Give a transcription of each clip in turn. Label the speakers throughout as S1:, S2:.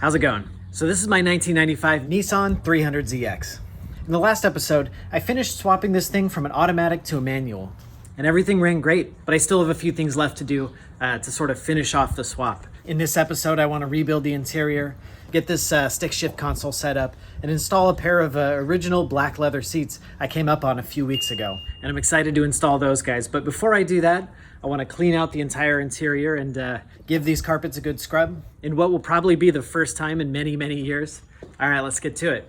S1: How's it going? So this is my 1995 Nissan 300ZX. In the last episode, I finished swapping this thing from an automatic to a manual. And everything ran great, but I still have a few things left to do to sort of finish off the swap. In this episode, I want to rebuild the interior, get this stick shift console set up, and install a pair of original black leather seats I came up on a few weeks ago. And I'm excited to install those guys. But before I do that, I want to clean out the entire interior and give these carpets a good scrub in what will probably be the first time in many, many years. All right, let's get to it.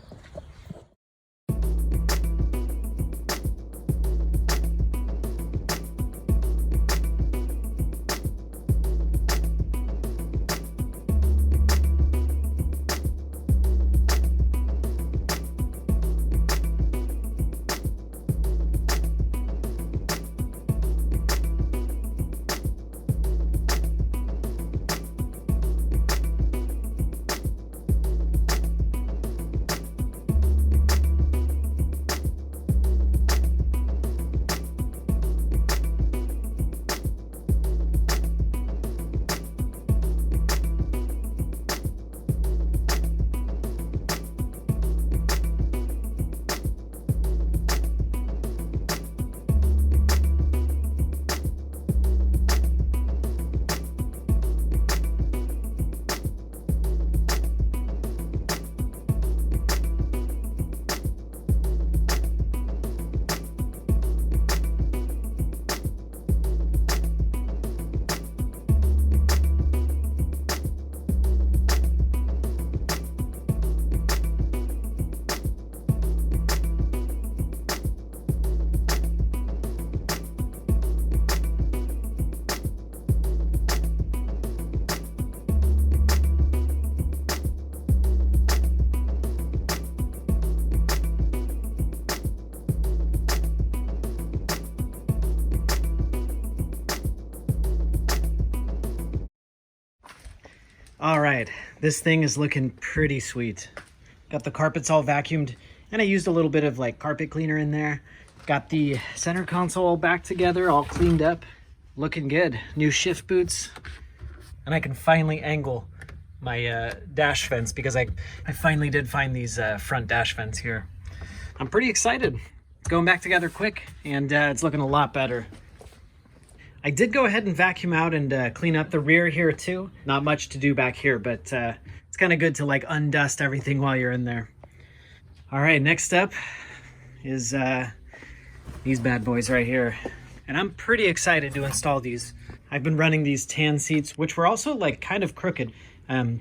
S1: All right, this thing is looking pretty sweet. Got the carpets all vacuumed, and I used a little bit of like carpet cleaner in there. Got the center console all back together, all cleaned up. Looking good. New shift boots. And I can finally angle my dash vents because I finally did find these front dash vents here. I'm pretty excited. It's going back together quick, and it's looking a lot better. I did go ahead and vacuum out and clean up the rear here too. Not much to do back here, but it's kind of good to like undust everything while you're in there. All right, next up is these bad boys right here. And I'm pretty excited to install these. I've been running these tan seats, which were also like kind of crooked.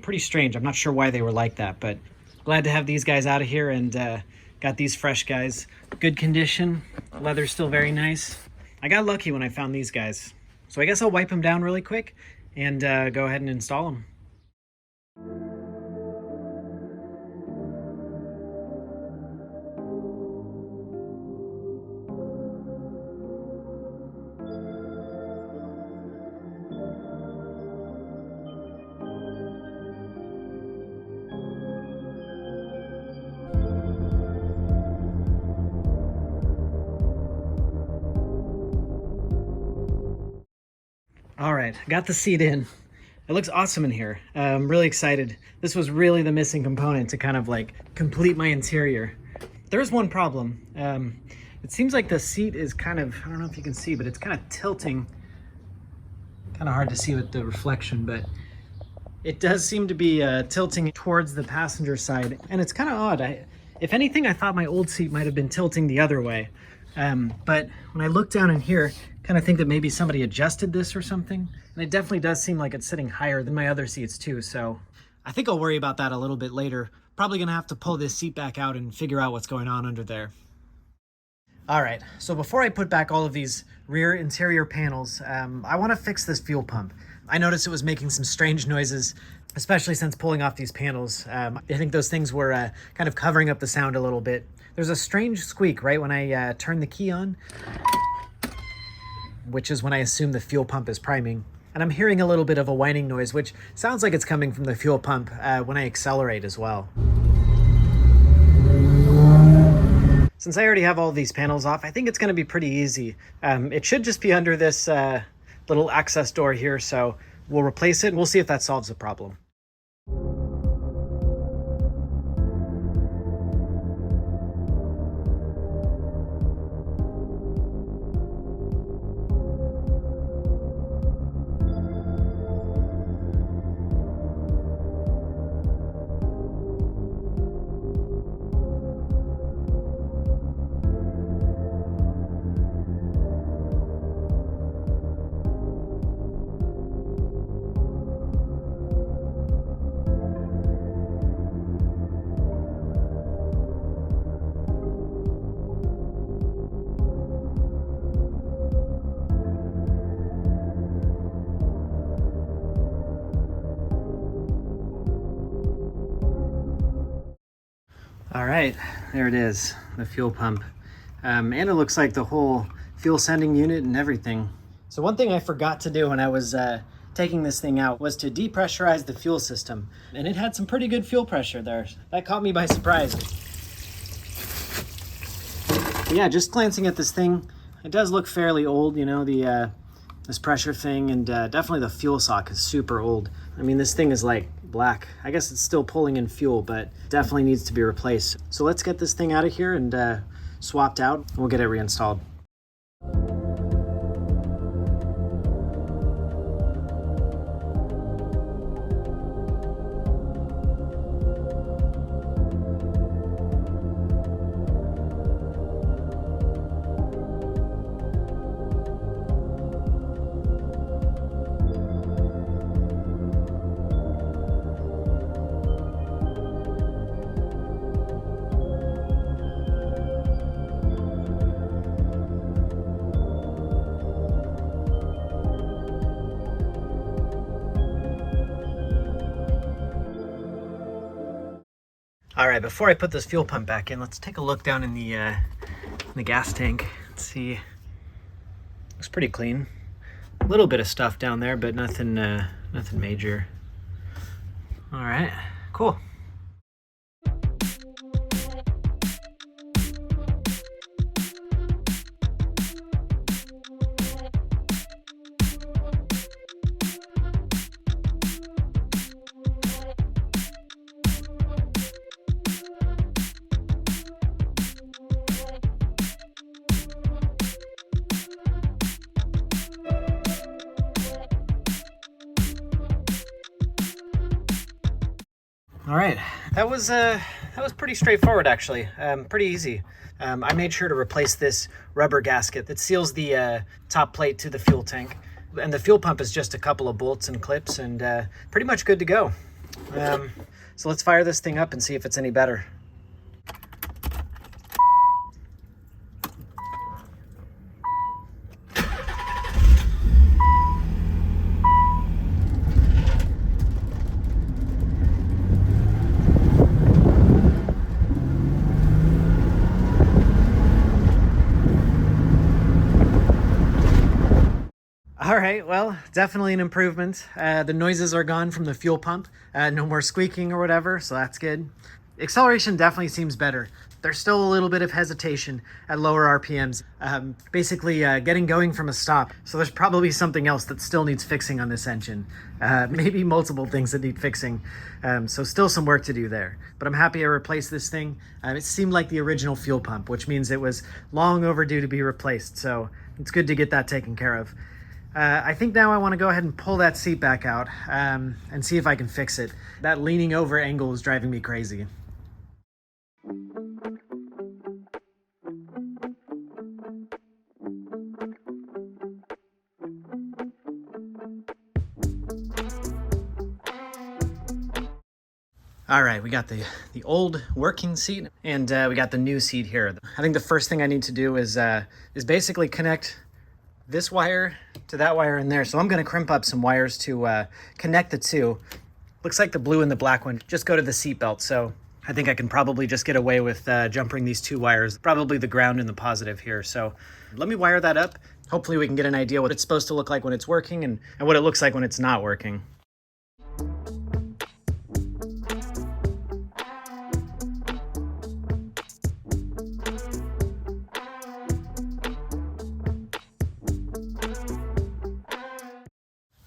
S1: Pretty strange. I'm not sure why they were like that, but glad to have these guys out of here and got these fresh guys. Good condition. Leather's still very nice. I got lucky when I found these guys. So I guess I'll wipe them down really quick and go ahead and install them. All right, got the seat in. It looks awesome in here. I'm really excited. This was really the missing component to kind of like complete my interior. There's one problem. It seems like the seat is kind of, I don't know if you can see, but it's kind of tilting. Kind of hard to see with the reflection, but it does seem to be tilting towards the passenger side. And it's kind of odd. If anything, I thought my old seat might have been tilting the other way. But when I look down in here, kind of think that maybe somebody adjusted this or something. And it definitely does seem like it's sitting higher than my other seats too. So I think I'll worry about that a little bit later. Probably gonna have to pull this seat back out and figure out what's going on under there. All right, so before I put back all of these rear interior panels, I wanna fix this fuel pump. I noticed it was making some strange noises, especially since pulling off these panels. I think those things were kind of covering up the sound a little bit. There's a strange squeak right when I turn the key on, which is when I assume the fuel pump is priming. And I'm hearing a little bit of a whining noise, which sounds like it's coming from the fuel pump when I accelerate as well. Since I already have all these panels off, I think it's gonna be pretty easy. It should just be under this little access door here, so we'll replace it and we'll see if that solves the problem. All right, there it is, the fuel pump. And it looks like the whole fuel sending unit and everything. So one thing I forgot to do when I was taking this thing out was to depressurize the fuel system. And it had some pretty good fuel pressure there. That caught me by surprise. But yeah, just glancing at this thing, it does look fairly old, you know, this pressure thing, and definitely the fuel sock is super old. I mean, this thing is like black. I guess it's still pulling in fuel, but definitely needs to be replaced. So let's get this thing out of here and swapped out, and we'll get it reinstalled. All right, before I put this fuel pump back in, let's take a look down in the gas tank. Let's see. Looks pretty clean. A little bit of stuff down there, but nothing major. All right, cool. All right, that was pretty straightforward actually, pretty easy. I made sure to replace this rubber gasket that seals the top plate to the fuel tank. And the fuel pump is just a couple of bolts and clips and pretty much good to go. So let's fire this thing up and see if it's any better. All right, well, definitely an improvement. The noises are gone from the fuel pump. No more squeaking or whatever, so that's good. Acceleration definitely seems better. There's still a little bit of hesitation at lower RPMs, basically getting going from a stop. So there's probably something else that still needs fixing on this engine. Maybe multiple things that need fixing. So still some work to do there. But I'm happy I replaced this thing. It seemed like the original fuel pump, which means it was long overdue to be replaced. So it's good to get that taken care of. I think now I want to go ahead and pull that seat back out and see if I can fix it. That leaning over angle is driving me crazy. All right, we got the old working seat and we got the new seat here. I think the first thing I need to do is basically connect this wire to that wire in there. So I'm going to crimp up some wires to connect the two. Looks like the blue and the black one just go to the seat belt. So I think I can probably just get away with jumpering these two wires, probably the ground and the positive here. So let me wire that up. Hopefully we can get an idea what it's supposed to look like when it's working and what it looks like when it's not working.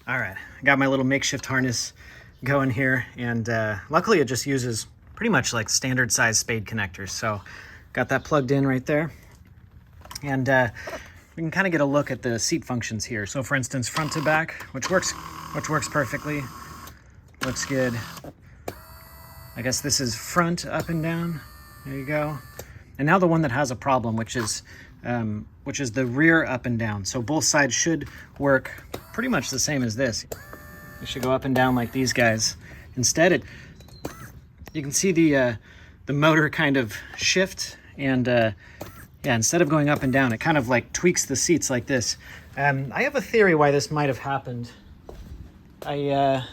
S1: All right, I got my little makeshift harness going here, and luckily it just uses pretty much like standard size spade connectors. So got that plugged in right there. And we can kind of get a look at the seat functions here. So for instance, front to back, which works perfectly. Looks good. I guess this is front up and down. There you go. And now the one that has a problem, which is the rear up and down. So both sides should work pretty much the same as this. It should go up and down like these guys. Instead, you can see the motor kind of shift, and yeah, instead of going up and down, it kind of like tweaks the seats like this. I have a theory why this might have happened. When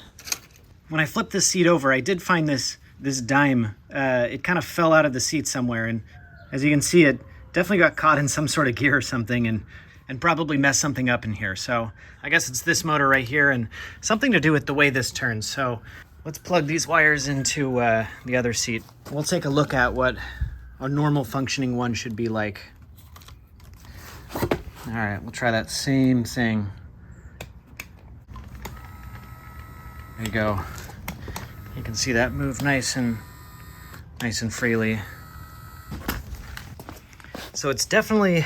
S1: I flipped this seat over, I did find this this dime, it kind of fell out of the seat somewhere, and as you can see, it definitely got caught in some sort of gear or something, and probably messed something up in here. So I guess it's this motor right here, and something to do with the way this turns. So let's plug these wires into the other seat. We'll take a look at what a normal functioning one should be like. All right, we'll try that same thing. There you go. You can see that move nice and freely. So it definitely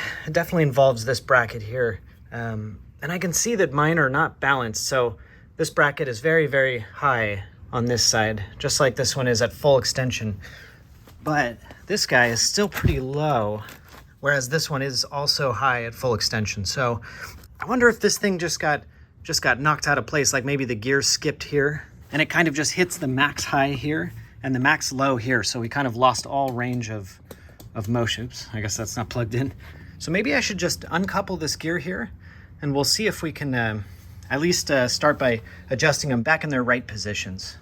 S1: involves this bracket here. And I can see that mine are not balanced. So this bracket is very, very high on this side, just like this one is at full extension. But this guy is still pretty low, whereas this one is also high at full extension. So I wonder if this thing just got knocked out of place, like maybe the gear skipped here, and it kind of just hits the max high here and the max low here. So we kind of lost all range of motion. Oops, I guess that's not plugged in. So maybe I should just uncouple this gear here, and we'll see if we can at least start by adjusting them back in their right positions.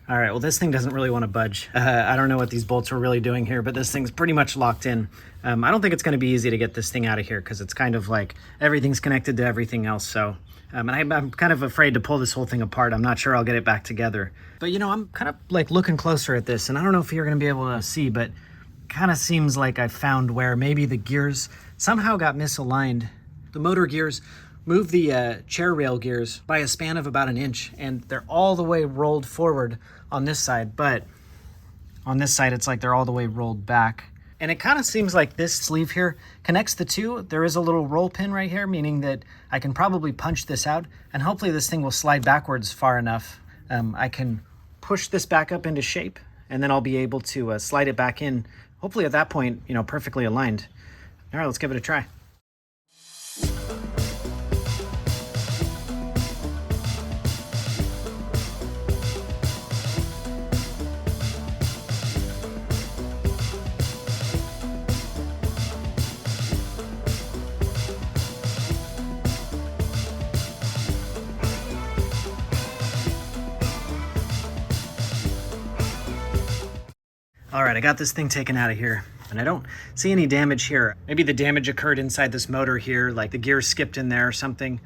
S1: All right, well, this thing doesn't really want to budge. I don't know what these bolts are really doing here, but this thing's pretty much locked in. I don't think it's going to be easy to get this thing out of here because it's kind of like everything's connected to everything else. So, and I'm kind of afraid to pull this whole thing apart. I'm not sure I'll get it back together. But, you know, I'm kind of like looking closer at this, and I don't know if you're going to be able to see, but kind of seems like I found where maybe the gears somehow got misaligned. The motor gears moved the chair rail gears by a span of about 1 inch, and they're all the way rolled forward on this side, but on this side it's like they're all the way rolled back. And it kind of seems like this sleeve here connects the two. There is a little roll pin right here, meaning that I can probably punch this out, and hopefully this thing will slide backwards far enough. I can push this back up into shape, and then I'll be able to slide it back in, hopefully at that point, you know, perfectly aligned. All right, let's give it a try. All right, I got this thing taken out of here, and I don't see any damage here. Maybe the damage occurred inside this motor here, like the gear skipped in there or something.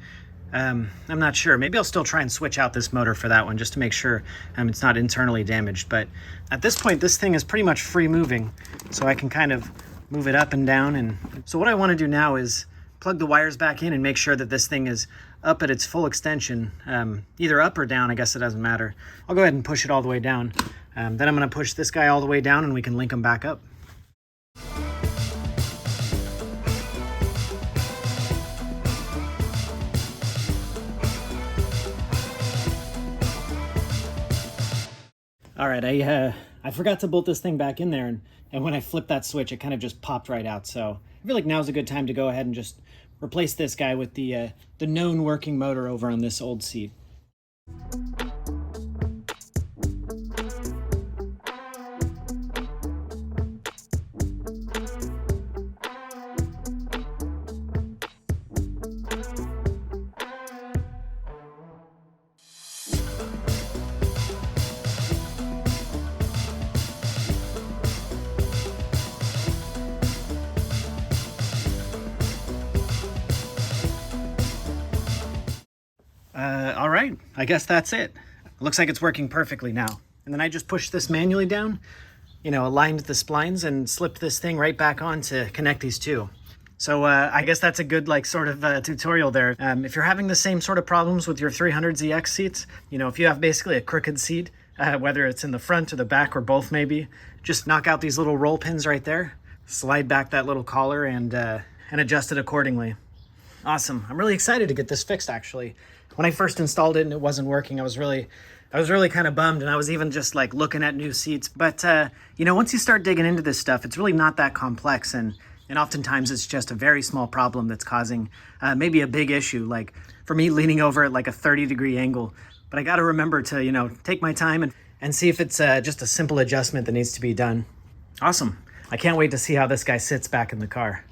S1: I'm not sure. Maybe I'll still try and switch out this motor for that one just to make sure it's not internally damaged. But at this point, this thing is pretty much free moving, so I can kind of move it up and down. And so what I want to do now is plug the wires back in and make sure that this thing is up at its full extension, either up or down. I guess it doesn't matter. I'll go ahead and push it all the way down. Then I'm going to push this guy all the way down, and we can link them back up. All right, I forgot to bolt this thing back in there, and when I flipped that switch, it kind of just popped right out. So I feel like now's a good time to go ahead and just replace this guy with the known working motor over on this old seat. All right, I guess that's it. Looks like it's working perfectly now. And then I just pushed this manually down, you know, aligned the splines and slipped this thing right back on to connect these two. So I guess that's a good like sort of tutorial there. If you're having the same sort of problems with your 300ZX seats, you know, if you have basically a crooked seat, whether it's in the front or the back or both maybe, just knock out these little roll pins right there, slide back that little collar and adjust it accordingly. Awesome. I'm really excited to get this fixed actually. When I first installed it and it wasn't working, I was really kind of bummed, and I was even just like looking at new seats. But you know, once you start digging into this stuff, it's really not that complex, and oftentimes it's just a very small problem that's causing maybe a big issue. Like for me, leaning over at like a 30-degree angle. But I got to remember to, you know, take my time and see if it's just a simple adjustment that needs to be done. Awesome. I can't wait to see how this guy sits back in the car.